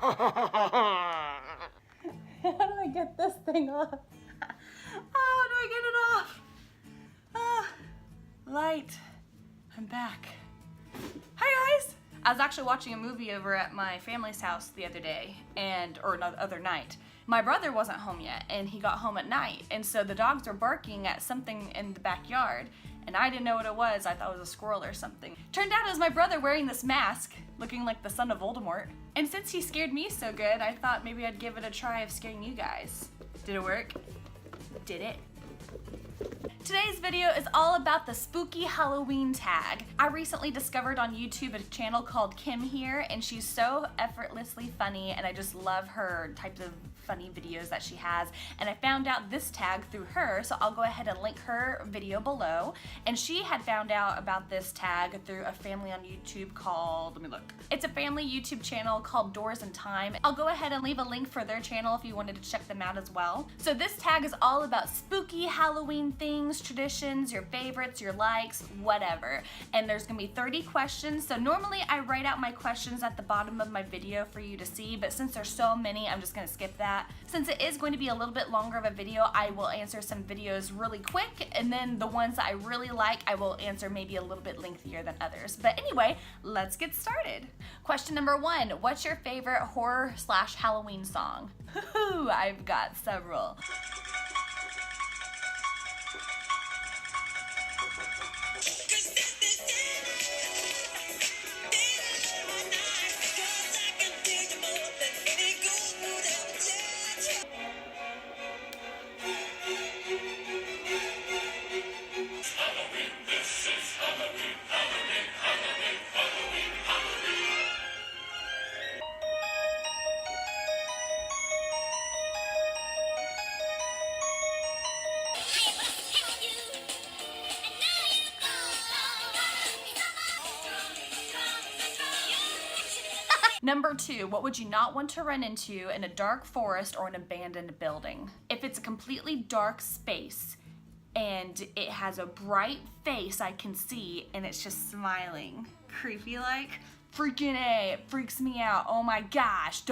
How do I get this thing off? How do I get it off? Light. I'm back. Hi guys! I was actually watching a movie over at my family's house the other day, or the other night. My brother wasn't home yet, and he got home at night, and so the dogs were barking at something in the backyard, and I didn't know what it was. I thought it was a squirrel or something. Turned out it was my brother wearing this mask, looking like the son of Voldemort. And since he scared me so good, I thought maybe I'd give it a try of scaring you guys. Did it work? Did it? Today's video is all about the spooky Halloween tag. I recently discovered on YouTube a channel called Kim Here, and she's so effortlessly funny, and I just love her types of funny videos that she has. And I found out this tag through her, so I'll go ahead and link her video below. And she had found out about this tag through a family on YouTube called, let me look. It's a family YouTube channel called Doors in Time. I'll go ahead and leave a link for their channel if you wanted to check them out as well. So this tag is all about spooky Halloween things, traditions, your favorites, your likes, whatever. And there's gonna be 30 questions. So normally I write out my questions at the bottom of my video for you to see, but since there's so many, I'm just gonna skip that. Since it is going to be a little bit longer of a video, I will answer some videos really quick, and then the ones that I really like, I will answer maybe a little bit lengthier than others. But anyway, let's get started. Question number 1, what's your favorite horror/Halloween song? I've got several. Number 2, what would you not want to run into in a dark forest or an abandoned building? If it's a completely dark space and it has a bright face I can see and it's just smiling, creepy like, freaking A, it freaks me out. Oh my gosh,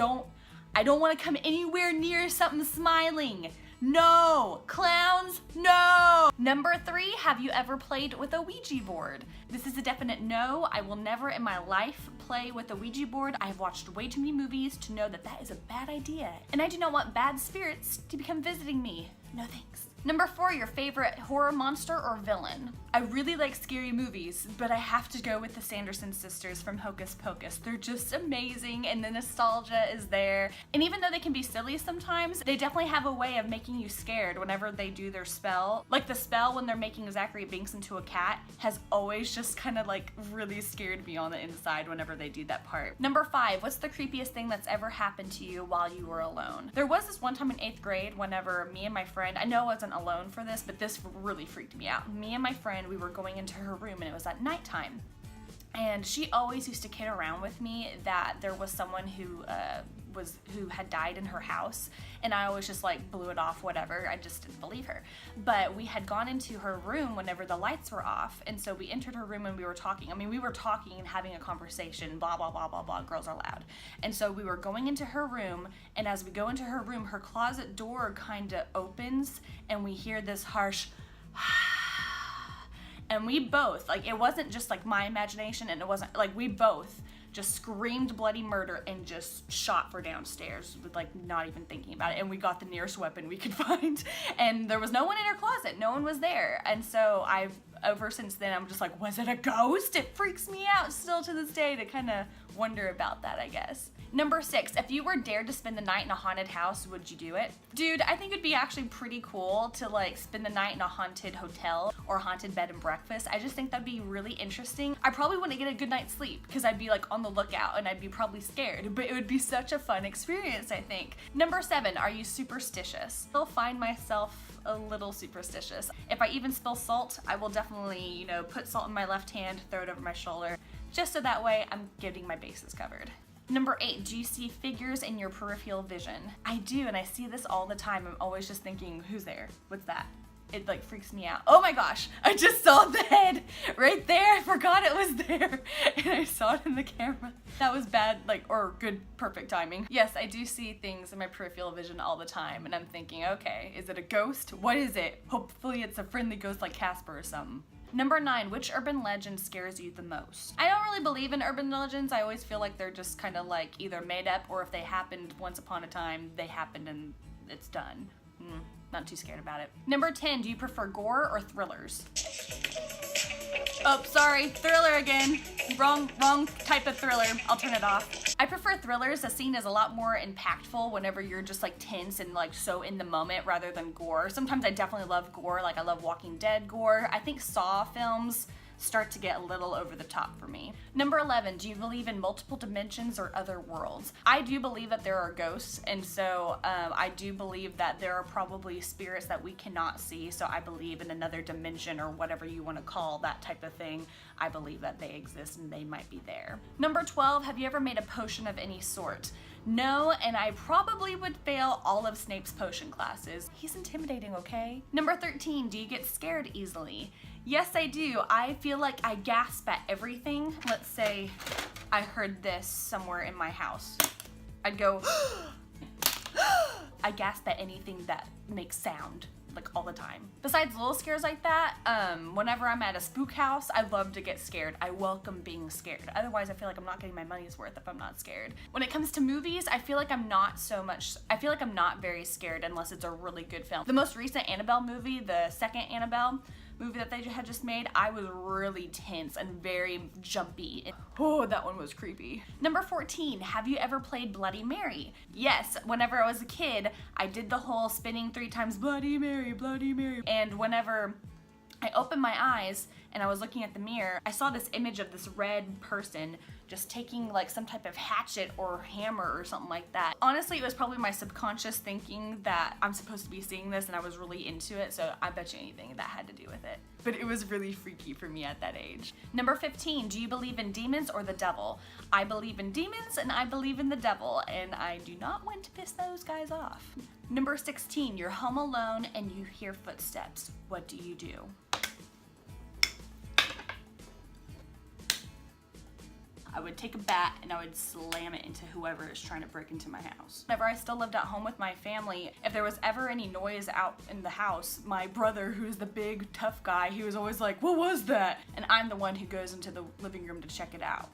I don't want to come anywhere near something smiling. No! Clowns, no! Number 3, have you ever played with a Ouija board? This is a definite no. I will never in my life play with a Ouija board. I have watched way too many movies to know that that is a bad idea. And I do not want bad spirits to become visiting me. No thanks. Number 4, your favorite horror monster or villain? I really like scary movies, but I have to go with the Sanderson sisters from Hocus Pocus. They're just amazing, and the nostalgia is there. And even though they can be silly sometimes, they definitely have a way of making you scared whenever they do their spell. Like the spell when they're making Zachary Binks into a cat has always just kind of like really scared me on the inside whenever they do that part. Number 5, what's the creepiest thing that's ever happened to you while you were alone? There was this one time in 8th grade whenever me and my friend, I know I wasn't alone for this, but this really freaked me out. Me and my friend, we were going into her room and it was at nighttime. And she always used to kid around with me that there was someone who had died in her house, and I always just like blew it off, whatever. I just didn't believe her. But we had gone into her room whenever the lights were off, and so we entered her room and we were talking. I mean, we were talking and having a conversation, blah, blah, blah, blah, blah, girls are loud. And so we were going into her room, and as we go into her room, her closet door kind of opens, and we hear this harsh and we both, like, it wasn't just like my imagination, and it wasn't like, we both just screamed bloody murder and just shot for downstairs with like not even thinking about it. And we got the nearest weapon we could find, and there was no one in her closet, no one was there. And so ever since then, I'm just like, was it a ghost? It freaks me out still to this day to kind of wonder about that, I guess. Number 6, if you were dared to spend the night in a haunted house, would you do it? Dude, I think it'd be actually pretty cool to like spend the night in a haunted hotel or haunted bed and breakfast. I just think that'd be really interesting. I probably wouldn't get a good night's sleep because I'd be like on the lookout and I'd be probably scared, but it would be such a fun experience, I think. Number 7, are you superstitious? I'll find myself a little superstitious. If I even spill salt, I will definitely, put salt in my left hand, throw it over my shoulder, just so that way I'm getting my bases covered. Number 8, do you see figures in your peripheral vision? I do, and I see this all the time. I'm always just thinking, who's there? What's that? it like freaks me out. Oh my gosh, I just saw the head right there. I forgot it was there and I saw it in the camera. That was bad, like, or good, perfect timing. Yes, I do see things in my peripheral vision all the time and I'm thinking, okay, is it a ghost? What is it? Hopefully it's a friendly ghost like Casper or something. Number 9, which urban legend scares you the most? I don't really believe in urban legends. I always feel like they're just kind of like either made up, or if they happened once upon a time, they happened and it's done. Not too scared about it. Number 10, do you prefer gore or thrillers? Oh, sorry, thriller again. Wrong type of thriller. I'll turn it off. I prefer thrillers. The scene is a lot more impactful whenever you're just like tense and like so in the moment rather than gore. Sometimes I definitely love gore, like I love Walking Dead gore. I think Saw films start to get a little over the top for me. Number 11, do you believe in multiple dimensions or other worlds? I do believe that there are ghosts, and so I do believe that there are probably spirits that we cannot see, so I believe in another dimension or whatever you want to call that type of thing. I believe that they exist and they might be there. Number 12, have you ever made a potion of any sort? No, and I probably would fail all of Snape's potion classes. He's intimidating, okay? Number 13, do you get scared easily? Yes, I do. I feel like I gasp at everything. Let's say I heard this somewhere in my house. I'd go, I gasp at anything that makes sound, like all the time. Besides little scares like that, whenever I'm at a spook house, I love to get scared. I welcome being scared. Otherwise, I feel like I'm not getting my money's worth if I'm not scared. When it comes to movies, I feel like I'm not very scared unless it's a really good film. The most recent Annabelle movie, the second Annabelle movie that they had just made, I was really tense and very jumpy. Oh, that one was creepy. Number 14, have you ever played Bloody Mary? Yes, whenever I was a kid, I did the whole spinning 3 times, Bloody Mary, Bloody Mary. And whenever I opened my eyes and I was looking at the mirror, I saw this image of this red person just taking like some type of hatchet or hammer or something like that. Honestly, it was probably my subconscious thinking that I'm supposed to be seeing this and I was really into it, so I bet you anything that had to do with it. But it was really freaky for me at that age. Number 15, do you believe in demons or the devil? I believe in demons and I believe in the devil, and I do not want to piss those guys off. Number 16, you're home alone and you hear footsteps. What do you do? I would take a bat and I would slam it into whoever is trying to break into my house. Whenever I still lived at home with my family, if there was ever any noise out in the house, my brother, who's the big tough guy, he was always like, what was that? And I'm the one who goes into the living room to check it out.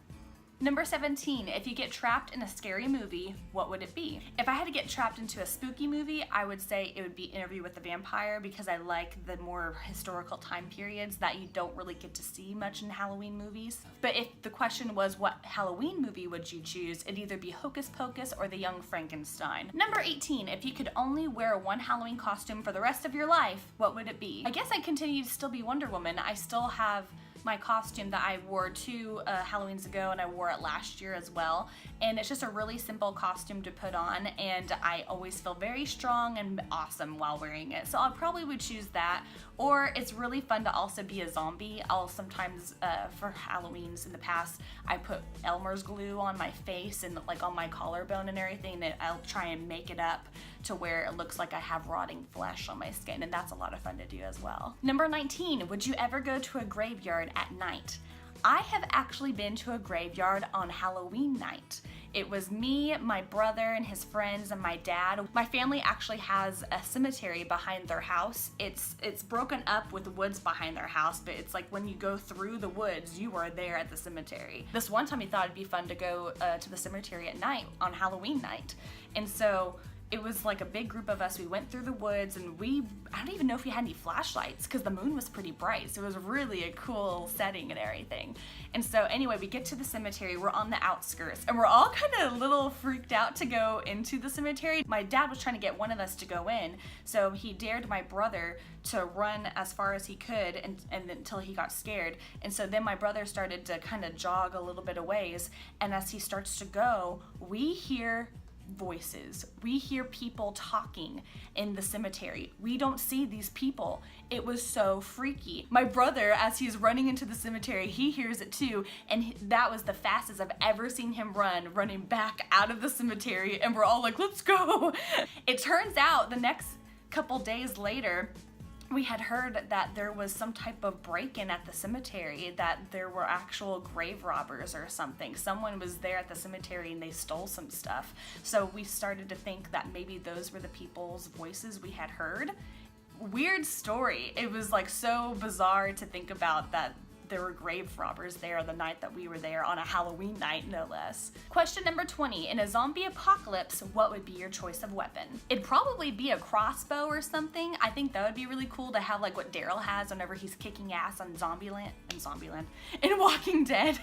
Number 17, if you get trapped in a scary movie, what would it be? If I had to get trapped into a spooky movie, I would say it would be Interview with the Vampire, because I like the more historical time periods that you don't really get to see much in Halloween movies. But if the question was what Halloween movie would you choose, it'd either be Hocus Pocus or The Young Frankenstein. Number 18, if you could only wear one Halloween costume for the rest of your life, what would it be? I guess I'd continue to still be Wonder Woman. I still have my costume that I wore 2 Halloweens ago, and I wore it last year as well, and it's just a really simple costume to put on, and I always feel very strong and awesome while wearing it, so I probably would choose that. Or it's really fun to also be a zombie. I'll sometimes, for Halloweens in the past, I put Elmer's glue on my face and like on my collarbone and everything, and I'll try and make it up to where it looks like I have rotting flesh on my skin, and that's a lot of fun to do as well. Number 19, would you ever go to a graveyard at night? I have actually been to a graveyard on Halloween night. It was me, my brother, and his friends, and my dad. My family actually has a cemetery behind their house. It's broken up with the woods behind their house, but it's like when you go through the woods, you are there at the cemetery. This one time he thought it'd be fun to go to the cemetery at night on Halloween night. And so it was like a big group of us. We went through the woods, and I don't even know if we had any flashlights because the moon was pretty bright. So it was really a cool setting and everything. And so anyway, we get to the cemetery, we're on the outskirts, and we're all kind of a little freaked out to go into the cemetery. My dad was trying to get one of us to go in, so he dared my brother to run as far as he could and until he got scared. And so then my brother started to kind of jog a little bit of ways, and as he starts to go, we hear voices. We hear people talking in the cemetery. We don't see these people. It was so freaky. My brother, as he's running into the cemetery, he hears it too, and that was the fastest I've ever seen him run, running back out of the cemetery, and we're all like, let's go. It turns out the next couple days later, we had heard that there was some type of break-in at the cemetery, that there were actual grave robbers or something. Someone was there at the cemetery and they stole some stuff. So we started to think that maybe those were the people's voices we had heard. Weird story. It was like so bizarre to think about that there were grave robbers there the night that we were there, on a Halloween night, no less. Question number 20. In a zombie apocalypse, what would be your choice of weapon? It'd probably be a crossbow or something. I think that would be really cool to have, like what Daryl has whenever he's kicking ass on in Walking Dead.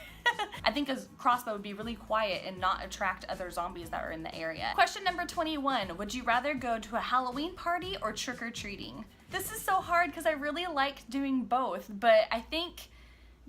I think a crossbow would be really quiet and not attract other zombies that are in the area. Question number 21. Would you rather go to a Halloween party or trick-or-treating? This is so hard because I really like doing both, but I think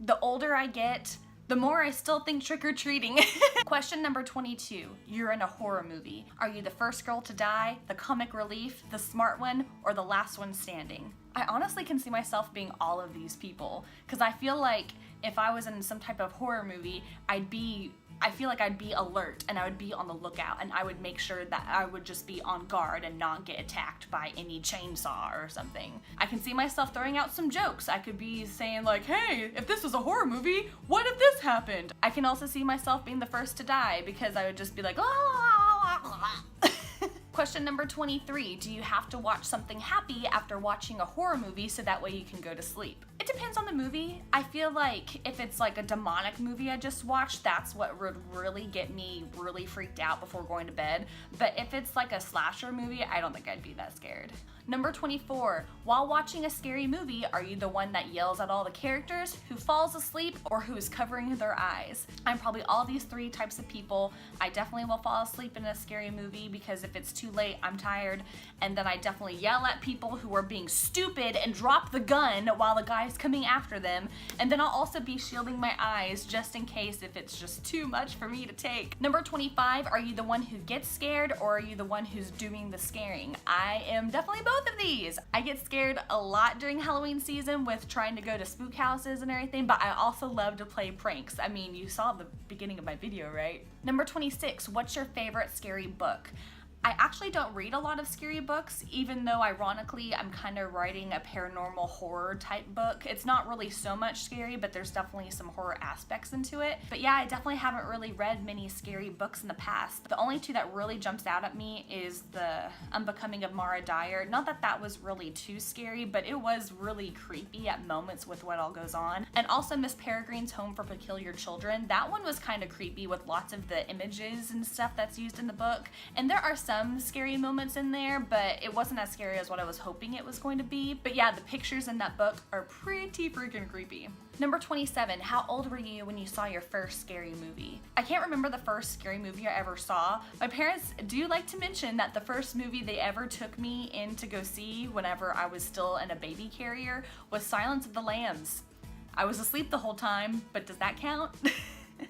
the older I get, the more I still think trick-or-treating. Question number 22. You're in a horror movie. Are you the first girl to die, the comic relief, the smart one, or the last one standing? I honestly can see myself being all of these people, because I feel like if I was in some type of horror movie, I feel like I'd be alert and I would be on the lookout, and I would make sure that I would just be on guard and not get attacked by any chainsaw or something. I can see myself throwing out some jokes. I could be saying like, hey, if this was a horror movie, what if this happened? I can also see myself being the first to die because I would just be like, ah. Question number 23. Do you have to watch something happy after watching a horror movie so that way you can go to sleep? It depends on the movie. I feel like if it's like a demonic movie I just watched, that's what would really get me really freaked out before going to bed. But if it's like a slasher movie, I don't think I'd be that scared. Number 24. While watching a scary movie, are you the one that yells at all the characters, who falls asleep, or who is covering their eyes? I'm probably all these three types of people. I definitely will fall asleep in a scary movie because if it's too late, I'm tired. And then I definitely yell at people who are being stupid and drop the gun while the guy's coming after them. And then I'll also be shielding my eyes just in case if it's just too much for me to take. Number 25. Are you the one who gets scared, or are you the one who's doing the scaring? I am definitely both of these. I get scared a lot during Halloween season with trying to go to spook houses and everything, but I also love to play pranks. I mean, you saw the beginning of my video, right? Number 26. What's your favorite scary book? I actually don't read a lot of scary books, even though ironically I'm kind of writing a paranormal horror type book. It's not really so much scary, but there's definitely some horror aspects into it. But yeah, I definitely haven't really read many scary books in the past. The only two that really jumps out at me is The Unbecoming of Mara Dyer. Not that that was really too scary, but it was really creepy at moments with what all goes on. And also Miss Peregrine's Home for Peculiar Children. That one was kind of creepy with lots of the images and stuff that's used in the book. And there are some scary moments in there, but it wasn't as scary as what I was hoping it was going to be. But yeah, the pictures in that book are pretty freaking creepy. Number 27. How old were you when you saw your first scary movie? I can't remember the first scary movie I ever saw. My parents do like to mention that the first movie they ever took me in to go see whenever I was still in a baby carrier was Silence of the Lambs. I was asleep the whole time, but does that count?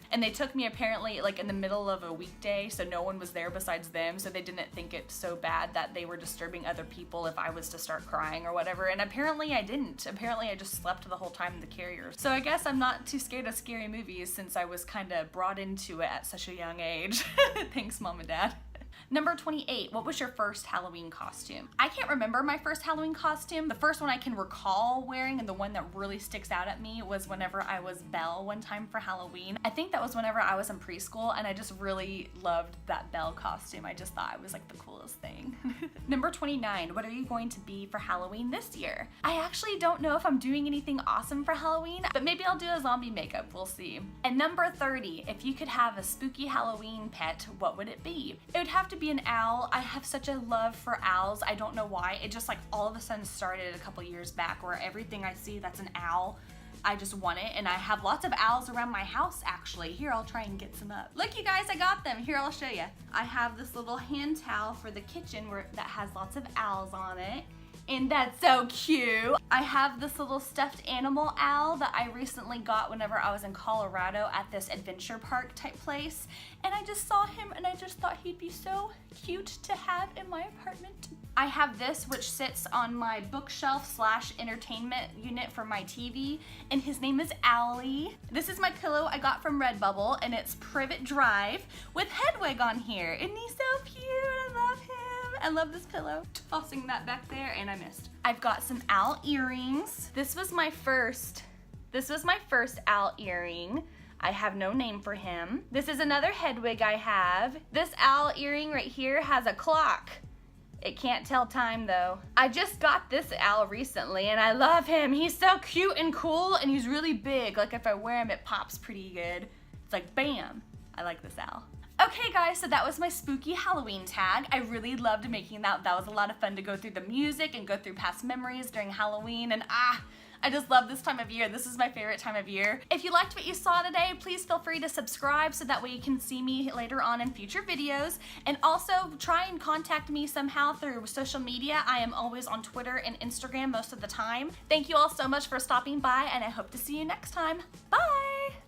And they took me apparently like in the middle of a weekday, so no one was there besides them, so they didn't think it so bad that they were disturbing other people if I was to start crying or whatever, and apparently I didn't. Apparently I just slept the whole time in the carrier. So I guess I'm not too scared of scary movies since I was kind of brought into it at such a young age. Thanks, Mom and Dad. Number 28, what was your first Halloween costume? I can't remember my first Halloween costume. The first one I can recall wearing, and the one that really sticks out at me, was whenever I was Belle one time for Halloween. I think that was whenever I was in preschool, and I just really loved that Belle costume. I just thought it was like the coolest thing. Number 29, what are you going to be for Halloween this year? I actually don't know if I'm doing anything awesome for Halloween, but maybe I'll do a zombie makeup, we'll see. And number 30, if you could have a spooky Halloween pet, what would it be? It would have to be an owl. I have such a love for owls. I don't know why. It just like all of a sudden started a couple years back where everything I see that's an owl, I just want it. And I have lots of owls around my house actually. Here, I'll try and get some up. Look you guys, I got them. Here, I'll show you. I have this little hand towel for the kitchen that has lots of owls on it. And that's so cute. I have this little stuffed animal owl that I recently got whenever I was in Colorado at this adventure park type place. And I just saw him and I just thought he'd be so cute to have in my apartment. I have this which sits on my bookshelf / entertainment unit for my TV, and his name is Owlie. This is my pillow I got from Redbubble, and it's Privet Drive with Hedwig on here. Isn't he so cute? I love him. I love this pillow. Tossing that back there, and I missed. I've got some owl earrings. This was my first owl earring. I have no name for him. This is another head wig I have. This owl earring right here has a clock. It can't tell time though. I just got this owl recently and I love him. He's so cute and cool and he's really big. Like if I wear him, it pops pretty good. It's like bam. I like this owl. Okay guys, so that was my spooky Halloween tag. I really loved making that. That was a lot of fun to go through the music and go through past memories during Halloween, and I just love this time of year. This is my favorite time of year. If you liked what you saw today, please feel free to subscribe so that way you can see me later on in future videos. And also try and contact me somehow through social media. I am always on Twitter and Instagram most of the time. Thank you all so much for stopping by, and I hope to see you next time. Bye!